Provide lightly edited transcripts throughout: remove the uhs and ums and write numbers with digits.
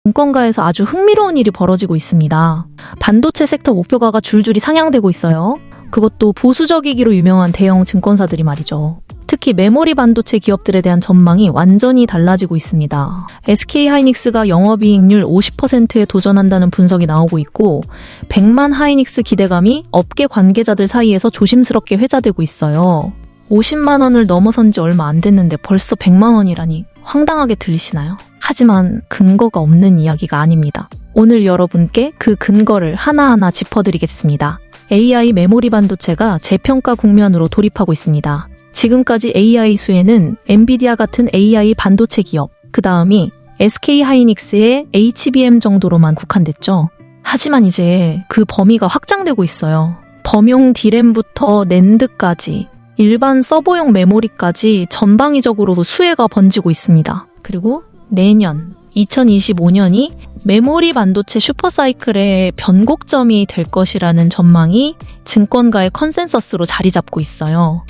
증권가에서 아주 흥미로운 일이 벌어지고 있습니다. 반도체 섹터 목표가가 줄줄이 상향되고 있어요. 그것도 보수적이기로 유명한 대형 증권사들이 말이죠. 특히 메모리 반도체 기업들에 대한 전망이 완전히 달라지고 있습니다. SK하이닉스가 영업이익률 50%에 도전한다는 분석이 나오고 있고 100만 하이닉스 기대감이 업계 관계자들 사이에서 조심스럽게 회자되고 있어요. 50만 원을 넘어선 지 얼마 안 됐는데 벌써 100만 원이라니 황당하게 들리시나요? 하지만 근거가 없는 이야기가 아닙니다. 오늘 여러분께 그 근거를 하나하나 짚어드리겠습니다. AI 메모리 반도체가 재평가 국면으로 돌입하고 있습니다. 지금까지 AI 수혜는 엔비디아 같은 AI 반도체 기업, 그 다음이 SK하이닉스의 HBM 정도로만 국한됐죠. 하지만 이제 그 범위가 확장되고 있어요. 범용 D램부터 낸드까지, 일반 서버용 메모리까지 전방위적으로 수혜가 번지고 있습니다. 그리고 내년 2025년이 메모리 반도체 슈퍼사이클의 변곡점이 될 것이라는 전망이 증권가의 컨센서스로 자리 잡고 있어요.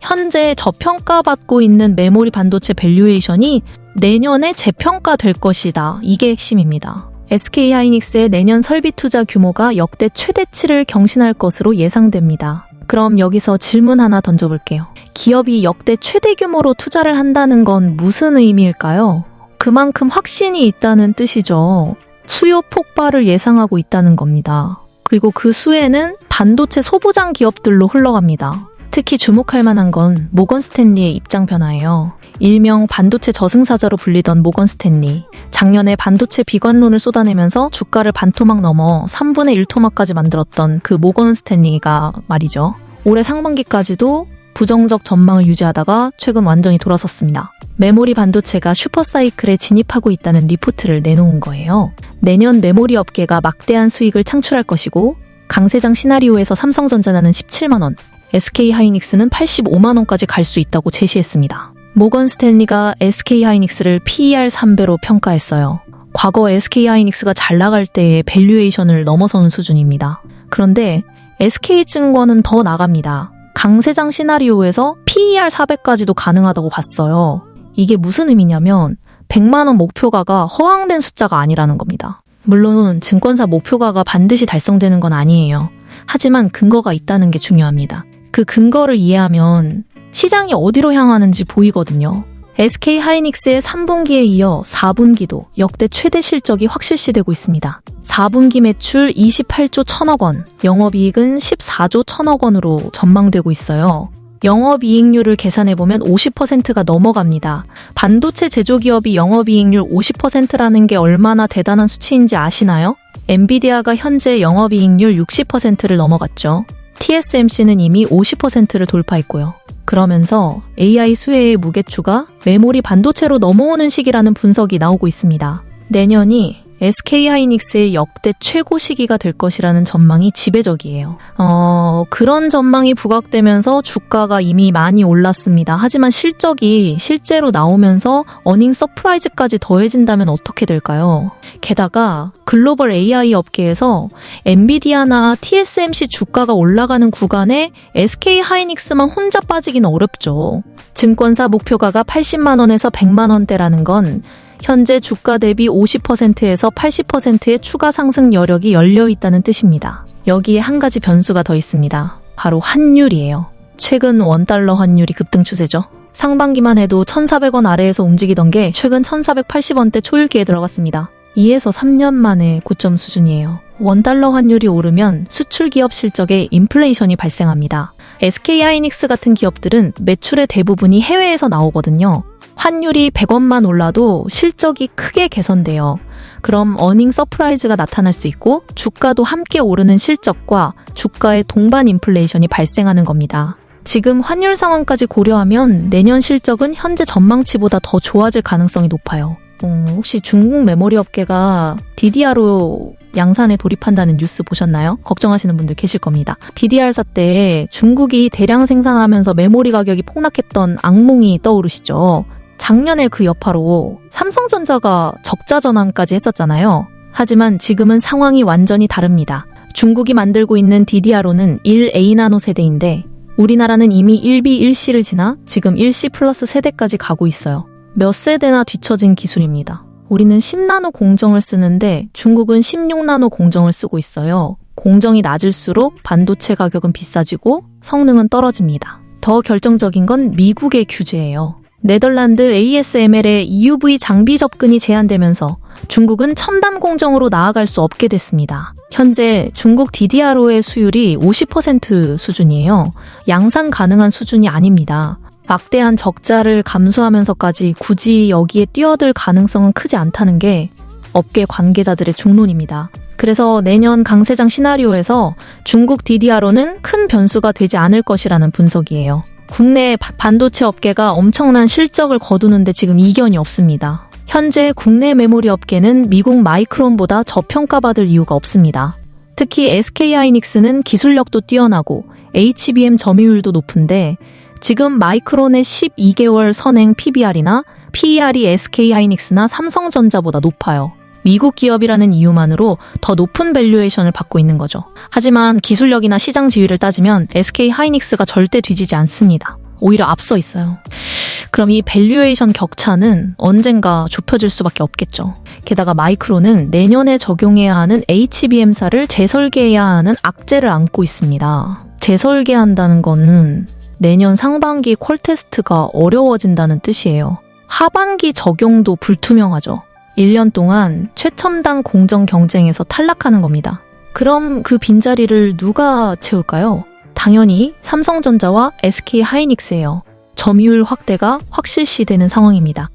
현재 저평가받고 있는 메모리 반도체 밸류에이션이 내년에 재평가될 것이다. 이게 핵심입니다. SK하이닉스의 내년 설비 투자 규모가 역대 최대치를 경신할 것으로 예상됩니다. 그럼 여기서 질문 하나 던져볼게요. 기업이 역대 최대 규모로 투자를 한다는 건 무슨 의미일까요? 그만큼 확신이 있다는 뜻이죠. 수요 폭발을 예상하고 있다는 겁니다. 그리고 그 수혜는 반도체 소부장 기업들로 흘러갑니다. 특히 주목할 만한 건 모건 스탠리의 입장 변화예요. 일명 반도체 저승사자로 불리던 모건 스탠리. 작년에 반도체 비관론을 쏟아내면서 주가를 반토막 넘어 3분의 1토막까지 만들었던 그 모건 스탠리가 말이죠. 올해 상반기까지도 부정적 전망을 유지하다가 최근 완전히 돌아섰습니다. 메모리 반도체가 슈퍼사이클에 진입하고 있다는 리포트를 내놓은 거예요. 내년 메모리 업계가 막대한 수익을 창출할 것이고 강세장 시나리오에서 삼성전자는 17만 원, SK하이닉스는 85만 원까지 갈 수 있다고 제시했습니다. 모건 스탠리가 SK하이닉스를 PER 3배로 평가했어요. 과거 SK하이닉스가 잘 나갈 때의 밸류에이션을 넘어서는 수준입니다. 그런데 SK증권은 더 나갑니다. 강세장 시나리오에서 PER 400까지도 가능하다고 봤어요. 이게 무슨 의미냐면 100만 원 목표가가 허황된 숫자가 아니라는 겁니다. 물론 증권사 목표가가 반드시 달성되는 건 아니에요. 하지만 근거가 있다는 게 중요합니다. 그 근거를 이해하면 시장이 어디로 향하는지 보이거든요. SK하이닉스의 3분기에 이어 4분기도 역대 최대 실적이 확실시되고 있습니다. 4분기 매출 28조 1천억 원, 영업이익은 14조 1천억 원으로 전망되고 있어요. 영업이익률을 계산해보면 50%가 넘어갑니다. 반도체 제조기업이 영업이익률 50%라는 게 얼마나 대단한 수치인지 아시나요? 엔비디아가 현재 영업이익률 60%를 넘어갔죠. TSMC는 이미 50%를 돌파했고요. 그러면서 AI 수혜의 무게추가 메모리 반도체로 넘어오는 시기라는 분석이 나오고 있습니다. 내년이 SK하이닉스의 역대 최고 시기가 될 것이라는 전망이 지배적이에요. 그런 전망이 부각되면서 주가가 이미 많이 올랐습니다. 하지만 실적이 실제로 나오면서 어닝 서프라이즈까지 더해진다면 어떻게 될까요? 게다가 글로벌 AI 업계에서 엔비디아나 TSMC 주가가 올라가는 구간에 SK하이닉스만 혼자 빠지기는 어렵죠. 증권사 목표가가 80만 원에서 100만 원대라는 건 현재 주가 대비 50%에서 80%의 추가 상승 여력이 열려 있다는 뜻입니다. 여기에 한 가지 변수가 더 있습니다. 바로 환율이에요. 최근 원달러 환율이 급등 추세죠. 상반기만 해도 1,400원 아래에서 움직이던 게 최근 1,480원대 초읽기에 들어갔습니다. 2에서 3년 만에 고점 수준이에요. 원달러 환율이 오르면 수출 기업 실적에 인플레이션이 발생합니다. SK하이닉스 같은 기업들은 매출의 대부분이 해외에서 나오거든요. 환율이 100원만 올라도 실적이 크게 개선돼요. 그럼 어닝 서프라이즈가 나타날 수 있고 주가도 함께 오르는 실적과 주가의 동반 인플레이션이 발생하는 겁니다. 지금 환율 상황까지 고려하면 내년 실적은 현재 전망치보다 더 좋아질 가능성이 높아요. 혹시 중국 메모리 업계가 DDR로 양산에 돌입한다는 뉴스 보셨나요? 걱정하시는 분들 계실 겁니다. DDR4 때 중국이 대량 생산하면서 메모리 가격이 폭락했던 악몽이 떠오르시죠? 작년에 그 여파로 삼성전자가 적자 전환까지 했었잖아요. 하지만 지금은 상황이 완전히 다릅니다. 중국이 만들고 있는 DDR5는 1A 나노 세대인데 우리나라는 이미 1B, 1C를 지나 지금 1C 플러스 세대까지 가고 있어요. 몇 세대나 뒤처진 기술입니다. 우리는 10나노 공정을 쓰는데 중국은 16나노 공정을 쓰고 있어요. 공정이 낮을수록 반도체 가격은 비싸지고 성능은 떨어집니다. 더 결정적인 건 미국의 규제예요. 네덜란드 ASML의 EUV 장비 접근이 제한되면서 중국은 첨단 공정으로 나아갈 수 없게 됐습니다. 현재 중국 DDR5의 수율이 50% 수준이에요. 양산 가능한 수준이 아닙니다. 막대한 적자를 감수하면서까지 굳이 여기에 뛰어들 가능성은 크지 않다는 게 업계 관계자들의 중론입니다. 그래서 내년 강세장 시나리오에서 중국 DDR5는 큰 변수가 되지 않을 것이라는 분석이에요. 국내 반도체 업계가 엄청난 실적을 거두는데 지금 이견이 없습니다. 현재 국내 메모리 업계는 미국 마이크론보다 저평가받을 이유가 없습니다. 특히 SK하이닉스는 기술력도 뛰어나고 HBM 점유율도 높은데 지금 마이크론의 12개월 선행 PBR이나 PER이 SK하이닉스나 삼성전자보다 높아요. 미국 기업이라는 이유만으로 더 높은 밸류에이션을 받고 있는 거죠. 하지만 기술력이나 시장 지위를 따지면 SK하이닉스가 절대 뒤지지 않습니다. 오히려 앞서 있어요. 그럼 이 밸류에이션 격차는 언젠가 좁혀질 수밖에 없겠죠. 게다가 마이크론은 내년에 적용해야 하는 HBM사를 재설계해야 하는 악재를 안고 있습니다. 재설계한다는 거는 내년 상반기 콜 테스트가 어려워진다는 뜻이에요. 하반기 적용도 불투명하죠. 1년 동안 최첨단 공정 경쟁에서 탈락하는 겁니다. 그럼 그 빈자리를 누가 채울까요? 당연히 삼성전자와 SK하이닉스예요. 점유율 확대가 확실시되는 상황입니다.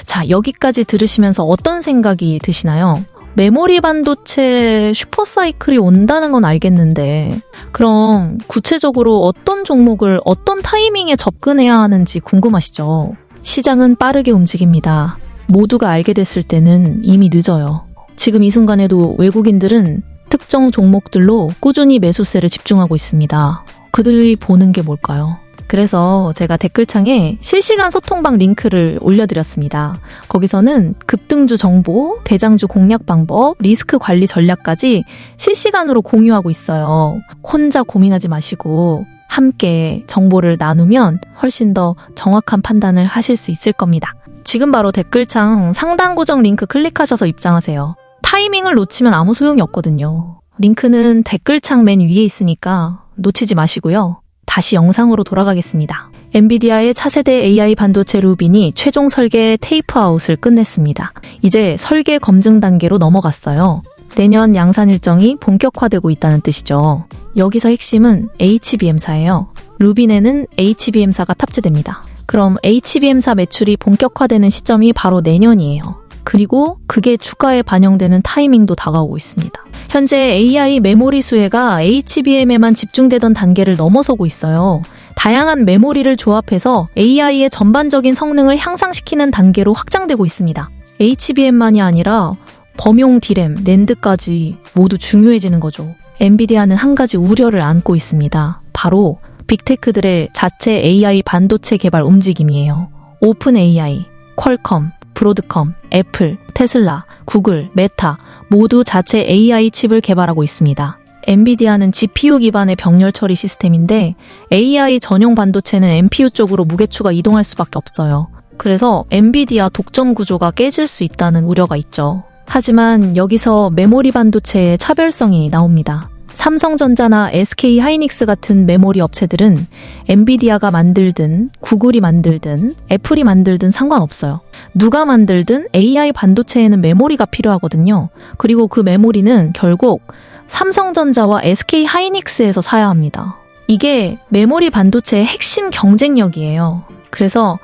자, 여기까지 들으시면서 어떤 생각이 드시나요? 메모리 반도체 슈퍼사이클이 온다는 건 알겠는데 그럼 구체적으로 어떤 종목을 어떤 타이밍에 접근해야 하는지 궁금하시죠? 시장은 빠르게 움직입니다. 모두가 알게 됐을 때는 이미 늦어요. 지금 이 순간에도 외국인들은 특정 종목들로 꾸준히 매수세를 집중하고 있습니다. 그들이 보는 게 뭘까요? 그래서 제가 댓글창에 실시간 소통방 링크를 올려드렸습니다. 거기서는 급등주 정보, 대장주 공략 방법, 리스크 관리 전략까지 실시간으로 공유하고 있어요. 혼자 고민하지 마시고 함께 정보를 나누면 훨씬 더 정확한 판단을 하실 수 있을 겁니다. 지금 바로 댓글창 상단 고정 링크 클릭하셔서 입장하세요. 타이밍을 놓치면 아무 소용이 없거든요. 링크는 댓글창 맨 위에 있으니까 놓치지 마시고요. 다시 영상으로 돌아가겠습니다. 엔비디아의 차세대 AI 반도체 루빈이 최종 설계 테이프아웃을 끝냈습니다. 이제 설계 검증 단계로 넘어갔어요. 내년 양산 일정이 본격화되고 있다는 뜻이죠. 여기서 핵심은 HBM사예요. 루빈에는 HBM사가 탑재됩니다. 그럼 HBM사 매출이 본격화되는 시점이 바로 내년이에요. 그리고 그게 주가에 반영되는 타이밍도 다가오고 있습니다. 현재 AI 메모리 수혜가 HBM에만 집중되던 단계를 넘어서고 있어요. 다양한 메모리를 조합해서 AI의 전반적인 성능을 향상시키는 단계로 확장되고 있습니다. HBM만이 아니라 범용 D램, 낸드까지 모두 중요해지는 거죠. 엔비디아는 한 가지 우려를 안고 있습니다. 바로 빅테크들의 자체 AI 반도체 개발 움직임이에요. 오픈 AI, 퀄컴, 브로드컴, 애플, 테슬라, 구글, 메타 모두 자체 AI 칩을 개발하고 있습니다. 엔비디아는 GPU 기반의 병렬 처리 시스템인데 AI 전용 반도체는 NPU 쪽으로 무게추가 이동할 수밖에 없어요. 그래서 엔비디아 독점 구조가 깨질 수 있다는 우려가 있죠. 하지만 여기서 메모리 반도체의 차별성이 나옵니다. 삼성전자나 SK하이닉스 같은 메모리 업체들은 엔비디아가 만들든 구글이 만들든 애플이 만들든 상관없어요. 누가 만들든 AI 반도체에는 메모리가 필요하거든요. 그리고 그 메모리는 결국 삼성전자와 SK하이닉스에서 사야 합니다. 이게 메모리 반도체의 핵심 경쟁력이에요. 그래서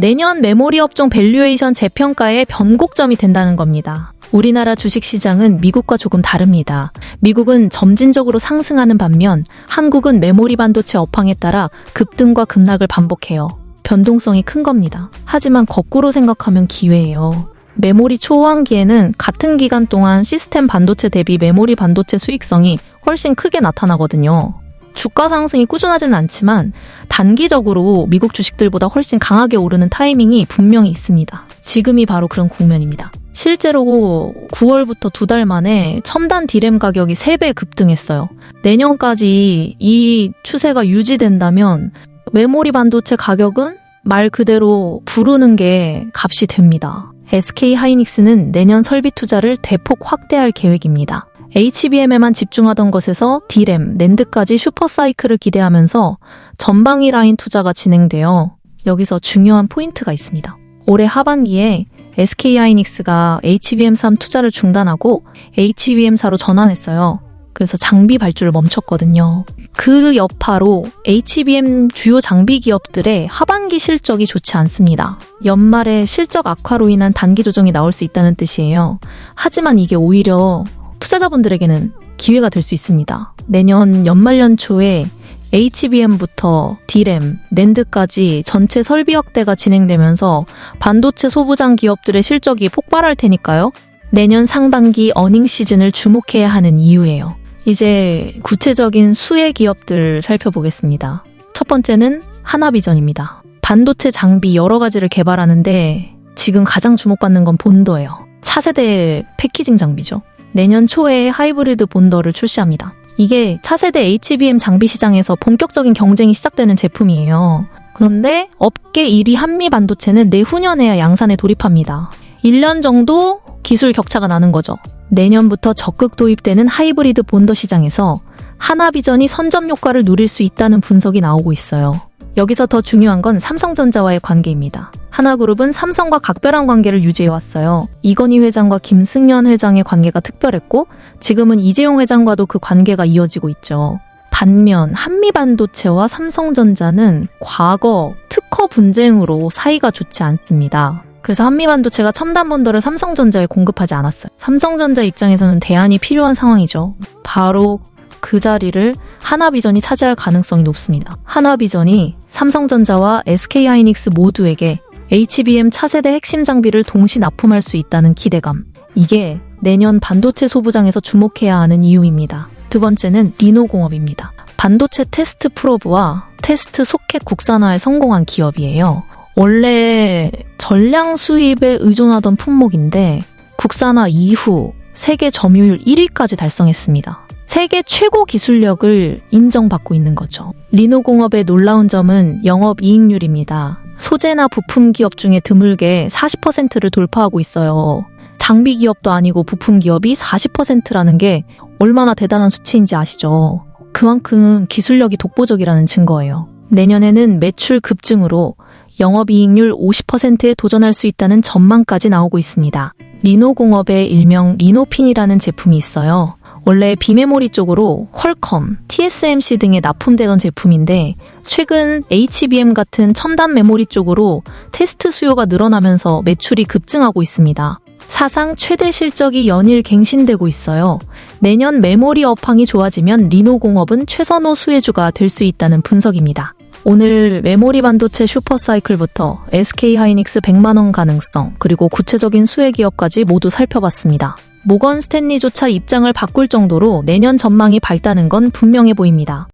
내년 메모리 업종 밸류에이션 재평가의 변곡점이 된다는 겁니다. 우리나라 주식시장은 미국과 조금 다릅니다. 미국은 점진적으로 상승하는 반면 한국은 메모리 반도체 업황에 따라 급등과 급락을 반복해요. 변동성이 큰 겁니다. 하지만 거꾸로 생각하면 기회예요. 메모리 초호황기에는 같은 기간 동안 시스템 반도체 대비 메모리 반도체 수익성이 훨씬 크게 나타나거든요. 주가 상승이 꾸준하지는 않지만 단기적으로 미국 주식들보다 훨씬 강하게 오르는 타이밍이 분명히 있습니다. 지금이 바로 그런 국면입니다. 실제로 9월부터 2달 만에 첨단 D램 가격이 3배 급등했어요. 내년까지 이 추세가 유지된다면 메모리 반도체 가격은 말 그대로 부르는 게 값이 됩니다. SK 하이닉스는 내년 설비 투자를 대폭 확대할 계획입니다. HBM에만 집중하던 것에서 D램, 낸드까지 슈퍼사이클을 기대하면서 전방위 라인 투자가 진행되어 여기서 중요한 포인트가 있습니다. 올해 하반기에 SK하이닉스가 HBM3 투자를 중단하고 HBM4로 전환했어요. 그래서 장비 발주를 멈췄거든요. 그 여파로 HBM 주요 장비 기업들의 하반기 실적이 좋지 않습니다. 연말에 실적 악화로 인한 단기 조정이 나올 수 있다는 뜻이에요. 하지만 이게 오히려 투자자분들에게는 기회가 될 수 있습니다. 내년 연말 연초에 HBM부터 D램, 낸드까지 전체 설비 확대가 진행되면서 반도체 소부장 기업들의 실적이 폭발할 테니까요. 내년 상반기 어닝 시즌을 주목해야 하는 이유예요. 이제 구체적인 수혜 기업들 살펴보겠습니다. 첫 번째는 하나비전입니다. 반도체 장비 여러 가지를 개발하는데 지금 가장 주목받는 건 본더예요. 차세대 패키징 장비죠. 내년 초에 하이브리드 본더를 출시합니다. 이게 차세대 HBM 장비 시장에서 본격적인 경쟁이 시작되는 제품이에요. 그런데 업계 1위 한미반도체는 내후년에야 양산에 돌입합니다. 1년 정도 기술 격차가 나는 거죠. 내년부터 적극 도입되는 하이브리드 본더 시장에서 하나비전이 선점 효과를 누릴 수 있다는 분석이 나오고 있어요. 여기서 더 중요한 건 삼성전자와의 관계입니다. 하나그룹은 삼성과 각별한 관계를 유지해왔어요. 이건희 회장과 김승연 회장의 관계가 특별했고 지금은 이재용 회장과도 그 관계가 이어지고 있죠. 반면 한미반도체와 삼성전자는 과거 특허 분쟁으로 사이가 좋지 않습니다. 그래서 한미반도체가 첨단 본더를 삼성전자에 공급하지 않았어요. 삼성전자 입장에서는 대안이 필요한 상황이죠. 바로 그 자리를 하나비전이 차지할 가능성이 높습니다. 하나비전이 삼성전자와 SK하이닉스 모두에게 HBM 차세대 핵심 장비를 동시 납품할 수 있다는 기대감. 이게 내년 반도체 소부장에서 주목해야 하는 이유입니다. 두 번째는 리노공업입니다. 반도체 테스트 프로브와 테스트 소켓 국산화에 성공한 기업이에요. 원래 전량 수입에 의존하던 품목인데 국산화 이후 세계 점유율 1위까지 달성했습니다. 세계 최고 기술력을 인정받고 있는 거죠. 리노공업의 놀라운 점은 영업이익률입니다. 소재나 부품 기업 중에 드물게 40%를 돌파하고 있어요. 장비 기업도 아니고 부품 기업이 40%라는 게 얼마나 대단한 수치인지 아시죠? 그만큼 기술력이 독보적이라는 증거예요. 내년에는 매출 급증으로 영업이익률 50%에 도전할 수 있다는 전망까지 나오고 있습니다. 리노공업의 일명 리노핀이라는 제품이 있어요. 원래 비메모리 쪽으로 퀄컴, TSMC 등에 납품되던 제품인데 최근 HBM 같은 첨단 메모리 쪽으로 테스트 수요가 늘어나면서 매출이 급증하고 있습니다. 사상 최대 실적이 연일 갱신되고 있어요. 내년 메모리 업황이 좋아지면 리노공업은 최선호 수혜주가 될 수 있다는 분석입니다. 오늘 메모리 반도체 슈퍼사이클부터 SK하이닉스 100만원 가능성, 그리고 구체적인 수혜 기업까지 모두 살펴봤습니다. 모건 스탠리조차 입장을 바꿀 정도로 내년 전망이 밝다는 건 분명해 보입니다.